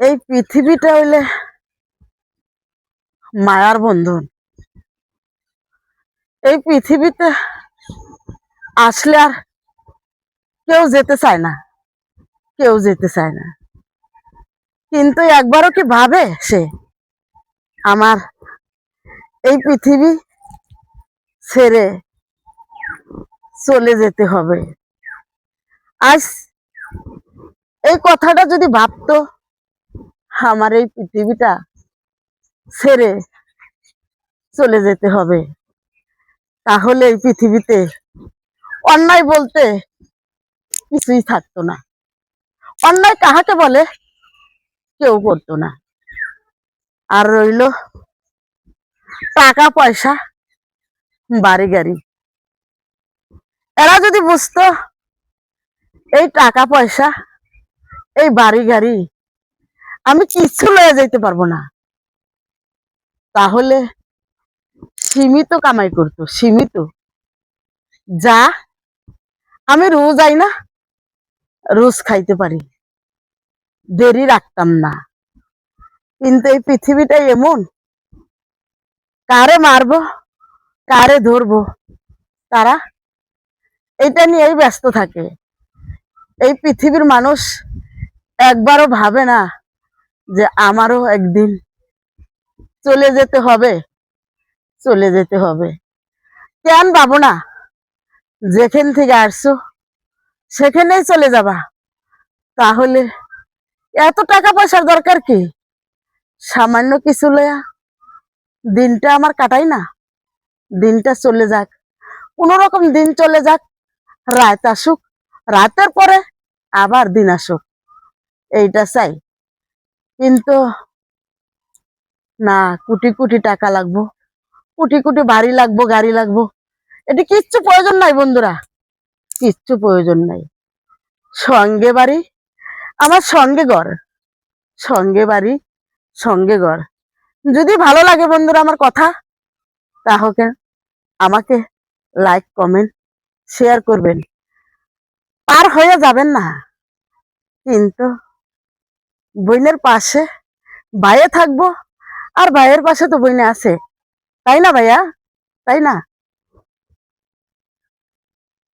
এই পৃথিবীটা হইলে মায়ার বন্ধন। এই পৃথিবীতে আসলে আর কেউ যেতে চায় না, কেউ যেতে চায় না। কিন্তু একবারও কি ভাবে সে আমার এই পৃথিবী ছেড়ে চলে যেতে হবে? আজ এই কথাটা যদি ভাবতো আমার এই পৃথিবীটা ছেড়ে চলে যেতে হবে, তাহলে এই পৃথিবীতে অন্যায় বলতে কিছুই থাকতো না। অন্যায় কাহাকে বলে কেউ করতো না। আর রইল টাকা পয়সা, বাড়ি গাড়ি। এরা যদি বুঝতো এই টাকা পয়সা, এই বাড়ি গাড়ি আমি কিছু লয়ে যেতে পারবো না, তাহলে সীমিত কামাই করতো, সীমিত। যা আমি রোজ আই না, রোজ খাইতে পারি, দেরি রাখতাম না। কিন্তু এই পৃথিবীটা এমন, কারে মারবো কারে ধরবো তারা এটা নিয়েই ব্যস্ত থাকে। এই পৃথিবীর মানুষ একবারও ভাবে না যে আমারও একদিন চলে যেতে হবে, চলে যেতে হবে। কেন ভাবো না? যেখান থেকে আসছো সেখানেই চলে যাবা। তাহলে এত টাকা পয়সার দরকার কি? সামান্য কিছু লয়া দিনটা আমার কাটাই না। দিনটা চলে যাক, কোনো রকম দিন চলে যাক, রাত আসুক, রাতের পরে আবার দিন আসুক, এইটা চাই। কিন্তু না, কোটি কোটি টাকা লাগবো, কোটি কোটি বাড়ি লাগবো, গাড়ি লাগবো, এটি কিচ্ছু প্রয়োজন নাই বন্ধুরা, কিচ্ছু প্রয়োজন নাই। সঙ্গে বাড়ি, আমার সঙ্গে ঘর, সঙ্গে বাড়ি, সঙ্গে ঘর। যদি ভালো লাগে বন্ধুরা আমার কথা, তাহলে আমাকে লাইক কমেন্ট শেয়ার করবেন। পার হয়ে যাবেন না, কিন্তু বোনের পাশে ভাইয়ে থাকবো, আর ভাইয়ের পাশে তো বোনে আছে, তাই না ভাইয়া? তাই না?